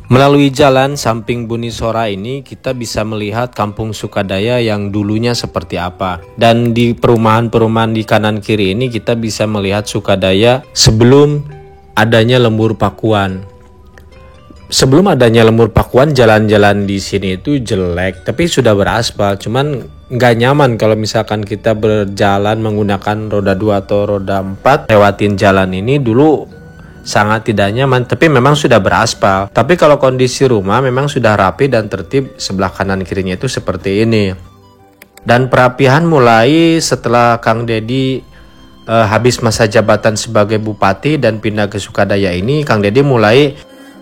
Melalui jalan samping Buni Sora ini kita bisa melihat Kampung Sukadaya yang dulunya seperti apa. Dan di perumahan-perumahan di kanan kiri ini kita bisa melihat Sukadaya sebelum adanya Lembur Pakuan. Sebelum adanya Lembur Pakuan, jalan-jalan di sini itu jelek, tapi sudah beraspal. Cuman nggak nyaman kalau misalkan kita berjalan menggunakan roda 2 atau roda 4 lewatin jalan ini dulu. Sangat tidak nyaman, tapi memang sudah beraspal. Tapi kalau kondisi rumah memang sudah rapi dan tertib, sebelah kanan kirinya itu seperti ini. Dan perapihan mulai setelah Kang Dedi habis masa jabatan sebagai bupati dan pindah ke Sukadaya ini, Kang Dedi mulai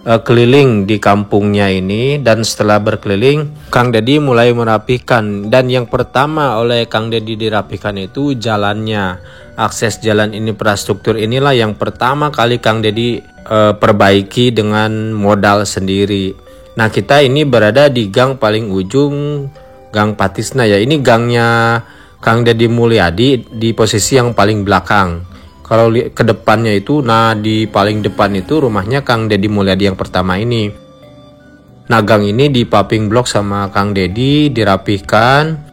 keliling di kampungnya ini. Dan setelah berkeliling, Kang Dedi mulai merapikan. Dan yang pertama oleh Kang Dedi dirapikan itu jalannya. Akses jalan ini, infrastruktur inilah yang pertama kali Kang Dedi perbaiki dengan modal sendiri. Nah, kita ini berada di gang paling ujung, Gang Patisna ya. Ini gangnya Kang Dedi Mulyadi di posisi yang paling belakang. Kalau ke depannya itu, nah di paling depan itu rumahnya Kang Dedi Mulyadi yang pertama ini. Nah, gang ini dipaving blok sama Kang Dedi, dirapihkan.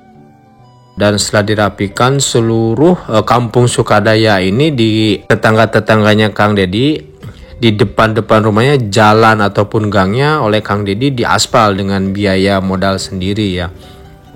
Dan setelah dirapikan, seluruh kampung Sukadaya ini di tetangga-tetangganya Kang Dedi, di depan-depan rumahnya jalan ataupun gangnya oleh Kang Dedi diaspal dengan biaya modal sendiri ya.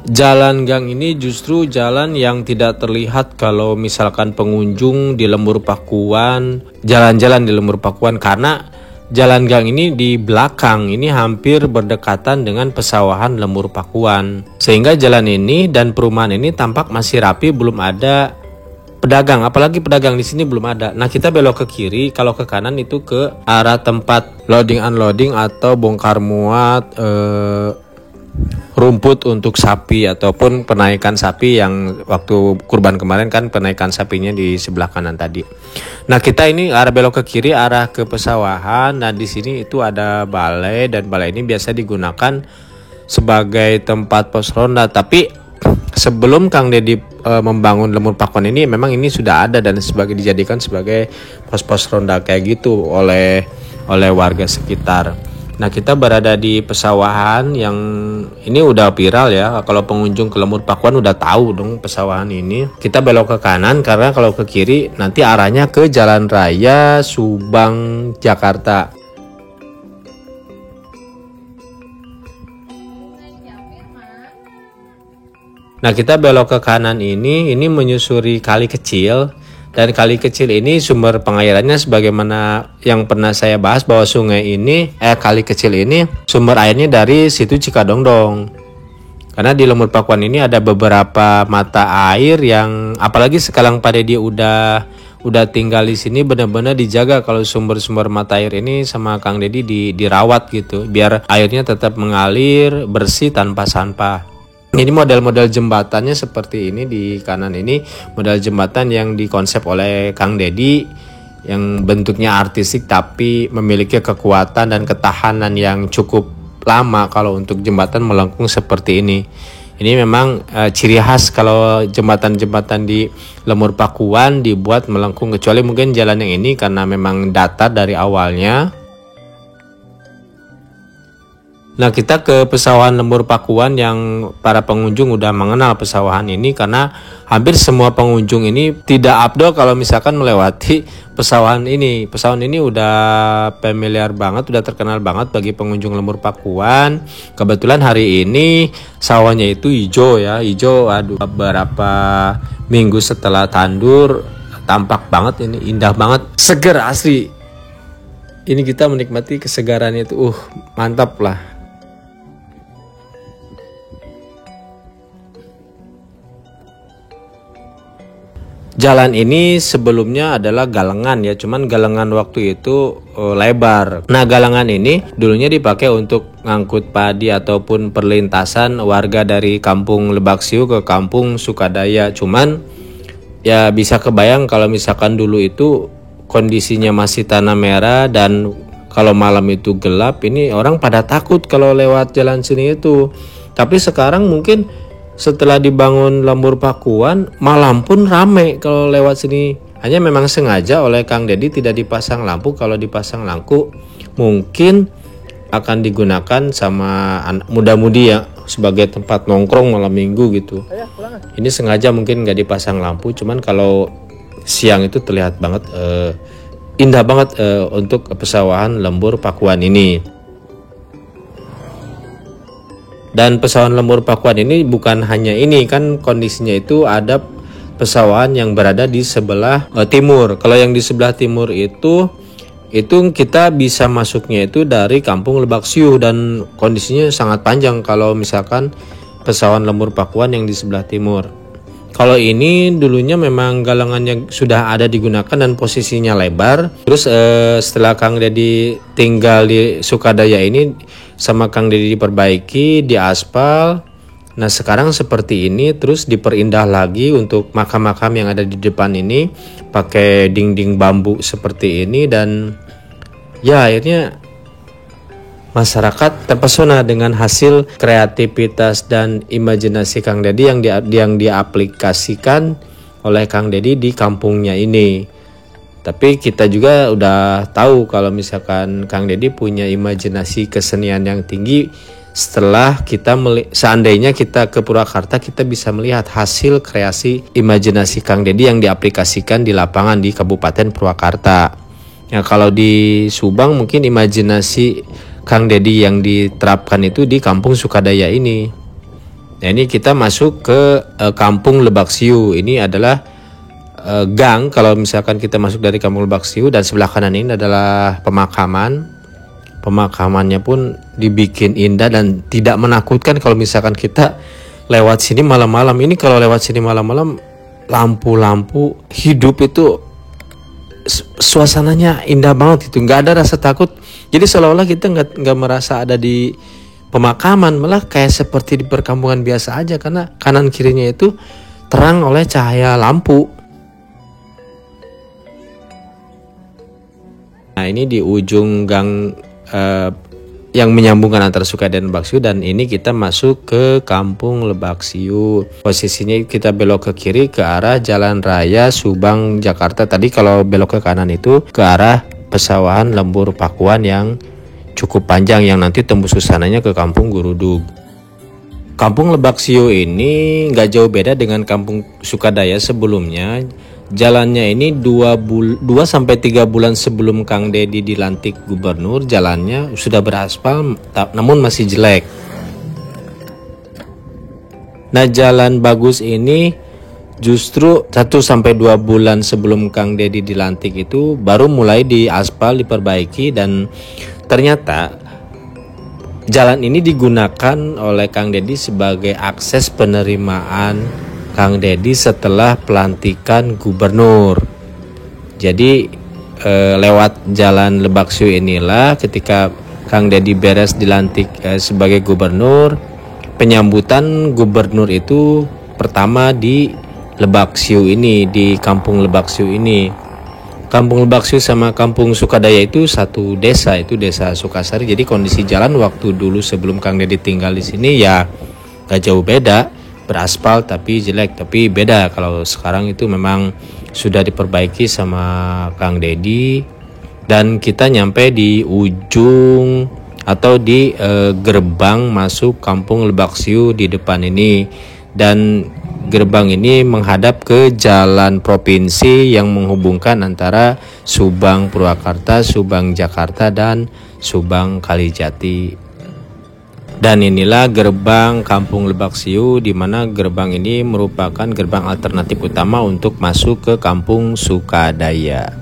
Jalan gang ini justru jalan yang tidak terlihat kalau misalkan pengunjung di Lembur Pakuan, jalan-jalan di Lembur Pakuan, karena jalan gang ini di belakang ini hampir berdekatan dengan pesawahan Lembur Pakuan. Sehingga jalan ini dan perumahan ini tampak masih rapi, belum ada pedagang, apalagi pedagang di sini belum ada. Nah, kita belok ke kiri, kalau ke kanan itu ke arah tempat loading unloading atau bongkar muat rumput untuk sapi ataupun penaikan sapi yang waktu kurban kemarin kan penaikan sapinya di sebelah kanan tadi. Nah, kita ini arah belok ke kiri arah ke pesawahan. Nah, di sini itu ada balai dan balai ini biasa digunakan sebagai tempat pos ronda. Tapi sebelum Kang Dedi membangun Lembur Pakuan ini memang ini sudah ada dan dijadikan sebagai pos-pos ronda kayak gitu oleh warga sekitar. Nah, kita berada di pesawahan yang ini udah viral ya. Kalau pengunjung ke Lembur Pakuan udah tahu dong pesawahan ini. Kita belok ke kanan karena kalau ke kiri nanti arahnya ke Jalan Raya Subang, Jakarta. Nah, kita belok ke kanan ini menyusuri kali kecil. Dan kali kecil ini sumber pengairannya sebagaimana yang pernah saya bahas bahwa kali kecil ini sumber airnya dari situ Cikadongdong. Karena di Lembur Pakuan ini ada beberapa mata air yang apalagi sekarang Pak Dedi udah tinggal di sini, benar-benar dijaga kalau sumber-sumber mata air ini sama Kang Dedi dirawat gitu biar airnya tetap mengalir bersih tanpa sampah. Ini model-model jembatannya seperti ini di kanan ini, model jembatan yang dikonsep oleh Kang Dedi yang bentuknya artistik tapi memiliki kekuatan dan ketahanan yang cukup lama kalau untuk jembatan melengkung seperti ini. Ini memang ciri khas kalau jembatan-jembatan di Lembur Pakuan dibuat melengkung, kecuali mungkin jalan yang ini karena memang datar dari awalnya. Nah, kita ke pesawahan Lembur Pakuan yang para pengunjung udah mengenal pesawahan ini karena hampir semua pengunjung ini tidak abdol kalau misalkan melewati pesawahan ini. Pesawahan ini udah familiar banget, udah terkenal banget bagi pengunjung Lembur Pakuan. Kebetulan hari ini sawahnya itu hijau ya, beberapa minggu setelah tandur tampak banget ini, indah banget, seger asli. Ini kita menikmati kesegarannya itu, mantap lah. Jalan ini sebelumnya adalah galengan ya, cuman galengan waktu itu lebar. Nah, galengan ini dulunya dipakai untuk ngangkut padi ataupun perlintasan warga dari kampung Lebaksiu ke kampung Sukadaya. Cuman ya bisa kebayang kalau misalkan dulu itu kondisinya masih tanah merah dan kalau malam itu gelap, ini orang pada takut kalau lewat jalan sini itu. Tapi sekarang mungkin setelah dibangun Lembur Pakuan, malam pun rame kalau lewat sini. Hanya memang sengaja oleh Kang Dedi tidak dipasang lampu. Kalau dipasang lampu mungkin akan digunakan sama muda-mudi ya sebagai tempat nongkrong malam minggu gitu. Ini sengaja mungkin nggak dipasang lampu, cuman kalau siang itu terlihat banget indah banget untuk pesawahan Lembur Pakuan ini. Dan pesawahan Lembur Pakuan ini bukan hanya ini, kan kondisinya itu ada pesawahan yang berada di sebelah timur. Kalau yang di sebelah timur itu kita bisa masuknya itu dari Kampung Lebak Siu, dan kondisinya sangat panjang kalau misalkan pesawahan Lembur Pakuan yang di sebelah timur. Kalau ini dulunya memang galangannya sudah ada digunakan dan posisinya lebar. Terus setelah Kang Dedi tinggal di Sukadaya ini sama Kang Dedi diperbaiki, diaspal. Nah sekarang seperti ini, terus diperindah lagi untuk makam-makam yang ada di depan ini pakai dinding bambu seperti ini, dan ya akhirnya masyarakat terpesona dengan hasil kreativitas dan imajinasi Kang Dedi yang diaplikasikan oleh Kang Dedi di kampungnya ini. Tapi kita juga udah tahu kalau misalkan Kang Dedi punya imajinasi kesenian yang tinggi. Setelah seandainya kita ke Purwakarta, kita bisa melihat hasil kreasi imajinasi Kang Dedi yang diaplikasikan di lapangan di Kabupaten Purwakarta. Ya, kalau di Subang mungkin imajinasi Kang Dedi yang diterapkan itu di Kampung Sukadaya ini. Nah, ini kita masuk ke Kampung Lebak Siu. Ini adalah gang. Kalau misalkan kita masuk dari Kampung Lebak Siu, dan sebelah kanan ini adalah pemakaman. Pemakamannya pun dibikin indah dan tidak menakutkan kalau misalkan kita lewat sini malam-malam. Ini kalau lewat sini malam-malam, lampu-lampu hidup itu suasananya indah banget itu, nggak ada rasa takut. Jadi seolah-olah kita nggak merasa ada di pemakaman, malah kayak seperti di perkampungan biasa aja, karena kanan kirinya itu terang oleh cahaya lampu. Nah ini di ujung gang yang menyambungkan antara Sukadaya dan Lebak Siu, dan ini kita masuk ke Kampung Lebak Siu. Posisinya kita belok ke kiri ke arah Jalan Raya Subang Jakarta. Tadi kalau belok ke kanan itu ke arah pesawahan Lembur Pakuan yang cukup panjang, yang nanti tembus sananya ke Kampung Gurudug. Kampung Lebak Siu ini nggak jauh beda dengan Kampung Sukadaya sebelumnya. Jalannya ini 2-3 bulan sebelum Kang Dedi dilantik gubernur, jalannya sudah beraspal namun masih jelek. Nah jalan bagus ini justru 1-2 bulan sebelum Kang Dedi dilantik itu baru mulai diaspal, diperbaiki, dan ternyata jalan ini digunakan oleh Kang Dedi sebagai akses penerimaan Kang Dedi setelah pelantikan gubernur. Jadi lewat jalan Lebak Siu inilah ketika Kang Dedi beres dilantik sebagai gubernur, penyambutan gubernur itu pertama di Lebak Siu ini, di Kampung Lebak Siu ini. Kampung Lebak Siu sama Kampung Sukadaya itu satu desa, itu Desa Sukasari. Jadi kondisi jalan waktu dulu sebelum Kang Dedi tinggal di sini ya gak jauh beda, beraspal tapi jelek. Tapi beda kalau sekarang itu memang sudah diperbaiki sama Kang Dedi, dan kita nyampe di ujung atau di gerbang masuk Kampung Lebak Siu di depan ini, dan gerbang ini menghadap ke jalan provinsi yang menghubungkan antara Subang Purwakarta, Subang Jakarta, dan Subang Kalijati. Dan inilah gerbang Kampung Lebak Siu, di mana gerbang ini merupakan gerbang alternatif utama untuk masuk ke Kampung Sukadaya.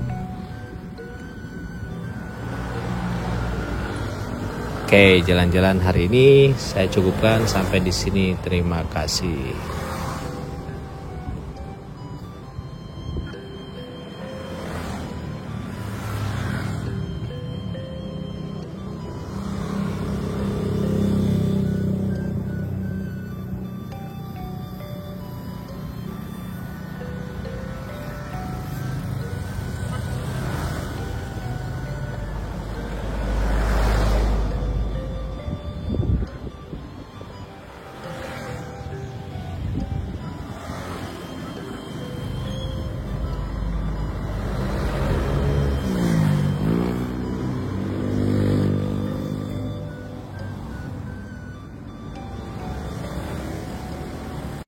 Oke, jalan-jalan hari ini saya cukupkan sampai di sini. Terima kasih.